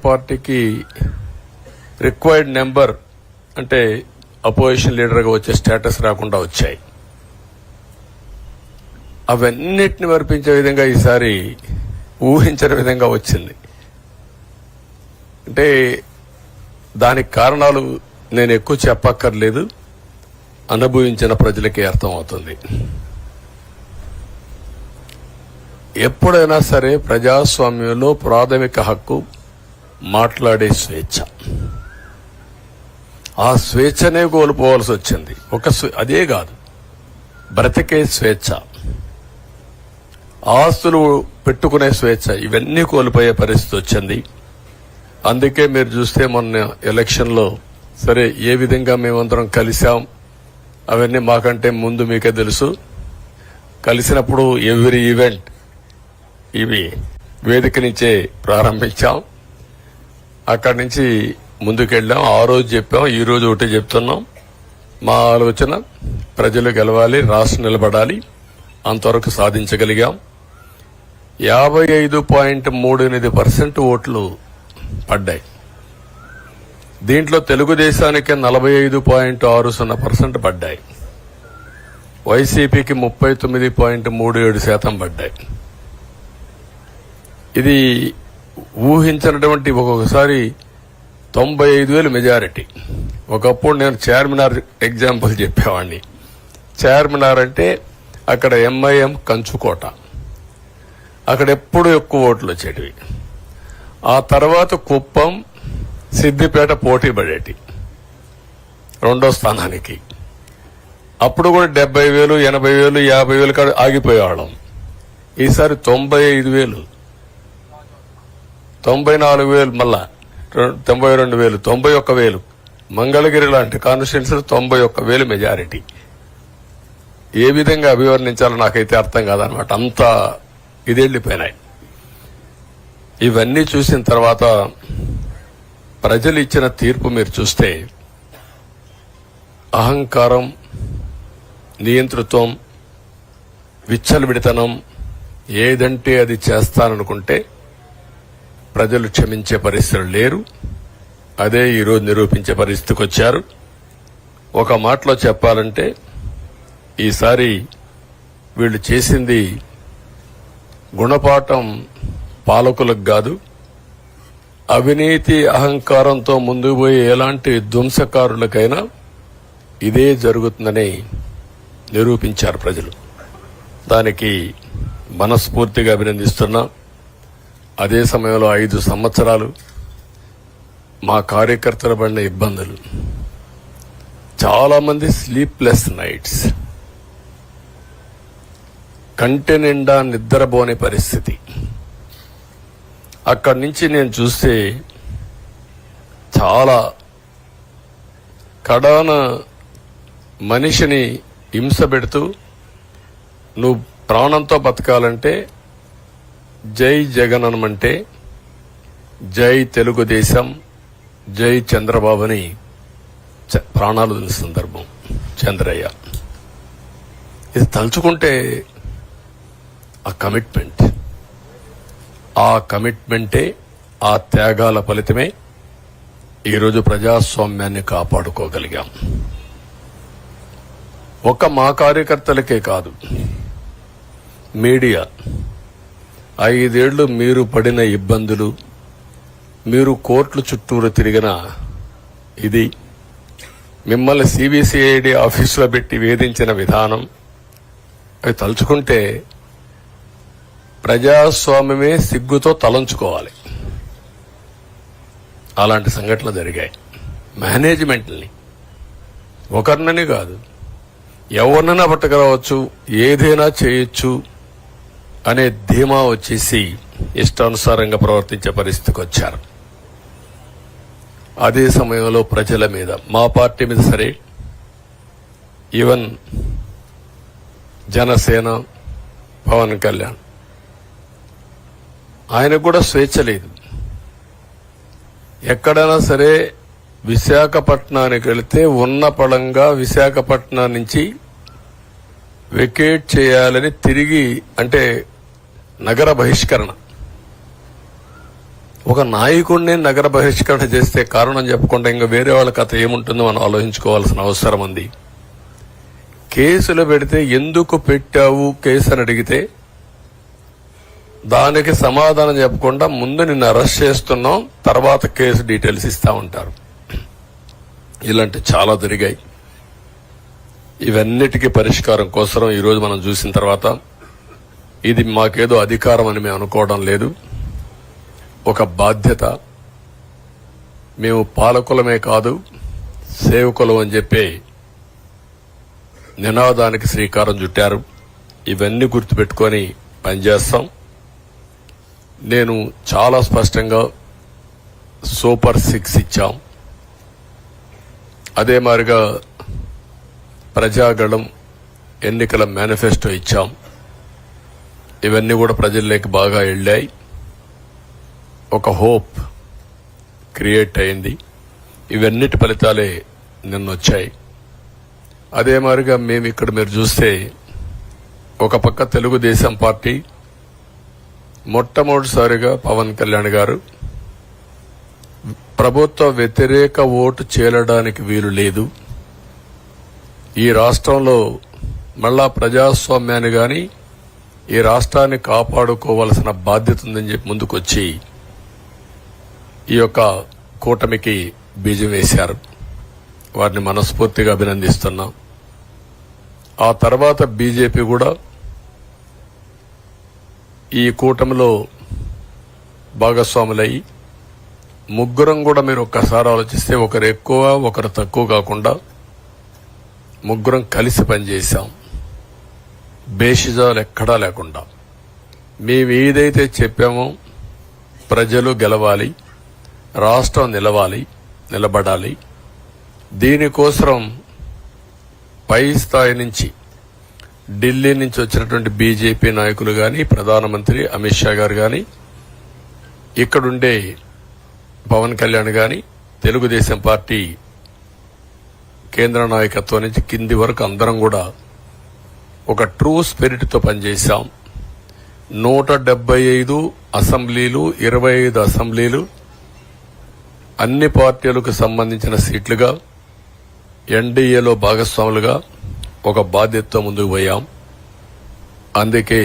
పార్టీకి required number అంటే opposition లీడర్గా వచ్చే స్టేటస్ రాకుండా వచ్చాయి. అవన్నిటిని వర్పించే విధంగా ఈసారి ఊహించని విధంగా వచ్చింది. అంటే దానికి కారణాలు నేను ఎక్కువ చెప్పక్కర్లేదు, అనుభవించిన ప్రజలకే అర్థమవుతుంది. ఎప్పుడైనా సరే ప్రజాస్వామ్యంలో ప్రాథమిక హక్కు మాట్లాడే స్వేచ్ఛ. ఆ స్వేచ్ఛనే కోల్పోవాల్సి వచ్చింది. అదే కాదు, బ్రతికే స్వేచ్ఛ, ఆస్తులు పెట్టుకునే స్వేచ్ఛ, ఇవన్నీ కోల్పోయే పరిస్థితి వచ్చింది. అందుకే మీరు చూస్తే మొన్న ఎలక్షన్లో సరే ఏ విధంగా మేమందరం కలిశాం అవన్నీ మాకంటే ముందు మీకే తెలుసు. కలిసినప్పుడు ఎవ్రీ ఈవెంట్ ఇవి వేదిక నుంచే ప్రారంభించాం. అక్కడి నుంచి ముందుకెళ్ళాం. ఆ రోజు చెప్పాం, ఈ రోజు ఒకటి చెప్తున్నాం. మా ఆలోచన ప్రజలు గెలవాలి, రాష్ట్రం నిలబడాలి. అంతవరకు సాధించగలిగాం. 55.38% ఓట్లు పడ్డాయి. దీంట్లో తెలుగుదేశానికి 45.60% పడ్డాయి. వైసీపీకి 39.37% పడ్డాయి. ఇది ఊహించినటువంటి ఒక్కొక్కసారి 95,000 మెజారిటీ. ఒకప్పుడు నేను చార్మినార్ ఎగ్జాంపుల్ చెప్పేవాడిని. చార్మినార్ అంటే అక్కడ ఎంఐఎం కంచుకోట, అక్కడ ఎప్పుడు ఎక్కువ ఓట్లు వచ్చేటివి. ఆ తర్వాత కుప్పం, సిద్దిపేట పోటీ పడేటి రెండో స్థానానికి. అప్పుడు కూడా 70,000, 80,000, 50,000 కాడ ఆగిపోయేవాళ్ళం. ఈసారి 95,000, 94,000, మళ్ళా 92,000, 91,000. మంగళగిరి లాంటి కాన్స్టిట్యున్సీలు 91,000 మెజారిటీ. ఏ విధంగా అభివర్ణించాలో నాకైతే అర్థం కాదనమాట. అంతా ఇదెళ్లిపోయినాయి. ఇవన్నీ చూసిన తర్వాత ప్రజలు ఇచ్చిన తీర్పు మీరు చూస్తే అహంకారం, నియంతృత్వం, విచ్చలవిడితనం, ఏదంటే అది చేస్తాననుకుంటే ప్రజలు క్షమించే పరిస్థితులు లేరు. అదే ఈరోజు నిరూపించే పరిస్థితికి వచ్చారు. ఒక మాటలో చెప్పాలంటే ఈసారి వీళ్ళు చేసింది గుణపాఠం పాలకులకు కాదు, అవినీతి అహంకారంతో ముందుకు పోయే ఎలాంటి ధ్వంసకారులకైనా ఇదే జరుగుతుందని నిరూపించారు ప్రజలు. దానికి మనస్ఫూర్తిగా అభినందిస్తున్నా. అదే సమయంలో 5 సంవత్సరాలు మా కార్యకర్తల పడిన ఇబ్బందులు, చాలా మంది స్లీప్లెస్ నైట్స్, కంటి నిండా నిద్రపోని పరిస్థితి. అక్కడి నుంచి నేను చూస్తే చాలా కడాన మనిషిని హింస పెడుతూ నువ్వు ప్రాణంతో బతకాలంటే జై జగన్ అనమంటే జై తెలుగుదేశం, జై చంద్రబాబుని ప్రాణాలు వదిలిన సందర్భం చంద్రయ్య. ఇది తలుచుకుంటే ఆ కమిట్మెంటే, ఆ త్యాగాల ఫలితమే ఈరోజు ప్రజాస్వామ్యాన్ని కాపాడుకోగలిగాం. ఒక మా కార్యకర్తలకే కాదు, మీడియా 5 ఏళ్లు మీరు పడిన ఇబ్బందులు, మీరు కోర్టుల చుట్టూరు తిరిగిన ఇది, మిమ్మల్ని సిబిసిఐడి ఆఫీసులో పెట్టి వేధించిన విధానం, అవి తలుచుకుంటే ప్రజాస్వామ్యమే సిగ్గుతో తలంచుకోవాలి. అలాంటి సంఘటనలు జరిగాయి. మేనేజ్మెంట్ని ఒకరినని కాదు, ఎవరినైనా పట్టుకురావచ్చు, ఏదైనా చేయొచ్చు అనే ధీమా వచ్చేసి ఇష్టానుసారంగా ప్రవర్తించే పరిస్థితికి వచ్చారు. అదే సమయంలో ప్రజల మీద, మా పార్టీ మీద సరే, ఈవెన్ జనసేన, పవన్ కళ్యాణ్, ఆయనకు కూడా స్వేచ్ఛ లేదు. ఎక్కడైనా సరే విశాఖపట్నానికి వెళితే ఉన్న పళంగా విశాఖపట్నం నుంచి వెకేట్ చేయాలని తిరిగి, అంటే నగర బహిష్కరణ, ఒక నాయకుడిని నగర బహిష్కరణ చేస్తే కారణం చెప్పకుండా ఇంకా వేరే వాళ్ళ కథ ఏముంటుందో మనం ఆలోచించుకోవాల్సిన అవసరం ఉంది. కేసులు పెడితే ఎందుకు పెట్టావు కేసు అని అడిగితే దానికి సమాధానం చెప్పకుండా ముందు నిన్ను అరెస్ట్ చేస్తున్నాం, తర్వాత కేసు డీటెయిల్స్ ఇస్తా ఉంటారు. ఇలాంటి చాలా జరిగాయి. ఇవన్నిటికీ పరిష్కారం కోసం ఈరోజు మనం చూసిన తర్వాత ఇది మాకేదో అధికారం అని మేము అనుకోవడం లేదు, ఒక బాధ్యత. మేము పాలకులమే కాదు సేవకులం అని చెప్పి నినాదానికి శ్రీకారం చుట్టారు. ఇవన్నీ గుర్తుపెట్టుకొని పనిచేస్తాం. నేను చాలా స్పష్టంగా సూపర్ 6 ఇచ్చాం. అదే మాదిరిగా ప్రజాగళం ఎన్నికల మేనిఫెస్టో ఇచ్చాం. ఇవన్నీ కూడా ప్రజల్లోకి బాగా వెళ్ళాయి. ఒక హోప్ క్రియేట్ అయింది. ఇవన్నిటి ఫలితాలే నిన్నొచ్చాయి. అదే మాదిరిగా మేము ఇక్కడ మీరు చూస్తే ఒక పక్క తెలుగుదేశం పార్టీ మొట్టమొదటిసారిగా పవన్ కళ్యాణ్ గారు ప్రభుత్వ వ్యతిరేక ఓటు చేరడానికి వీలు లేదు, ఈ రాష్ట్రంలో మళ్ళా ప్రజాస్వామ్యాన్ని గాని ఈ రాష్ట్రాన్ని కాపాడుకోవాల్సిన బాధ్యత ఉందని చెప్పి ముందుకొచ్చి ఈ యొక్క కూటమికి బీజం వేశారు. వారిని మనస్ఫూర్తిగా అభినందిస్తున్నాం. ఆ తర్వాత బీజేపీ కూడా ఈ కూటమిలో భాగస్వాములయ్యి ముగ్గురం కూడా మీరు ఒక్కసారి ఆలోచిస్తే ఒకరు ఎక్కువ ఒకరు తక్కువ కాకుండా ముగ్గురం కలిసి పనిచేశాం. బేషిజాలు ఎక్కడా లేకుండా మేము ఏదైతే చెప్పామో ప్రజలు గెలవాలి, రాష్ట్రం నిలబడాలి, దీనికోసం పై స్థాయి నుంచి ఢిల్లీ నుంచి వచ్చినటువంటి బీజేపీ నాయకులు గాని, ప్రధానమంత్రి అమిత్ షా గారు గాని, ఇక్కడుండే పవన్ కళ్యాణ్ గాని, తెలుగుదేశం పార్టీ కేంద్ర నాయకత్వం నుంచి కింది వరకు అందరం కూడా ఒక ట్రూ స్పిరిట్ తో పనిచేశాం. 175 అసెంబ్లీలు, 25 అసెంబ్లీలు అన్ని పార్టీలకు సంబంధించిన సీట్లుగా ఎన్డీఏలో భాగస్వాములుగా ఒక బాధ్యతతో ముందుకు పోయాం. అందుకే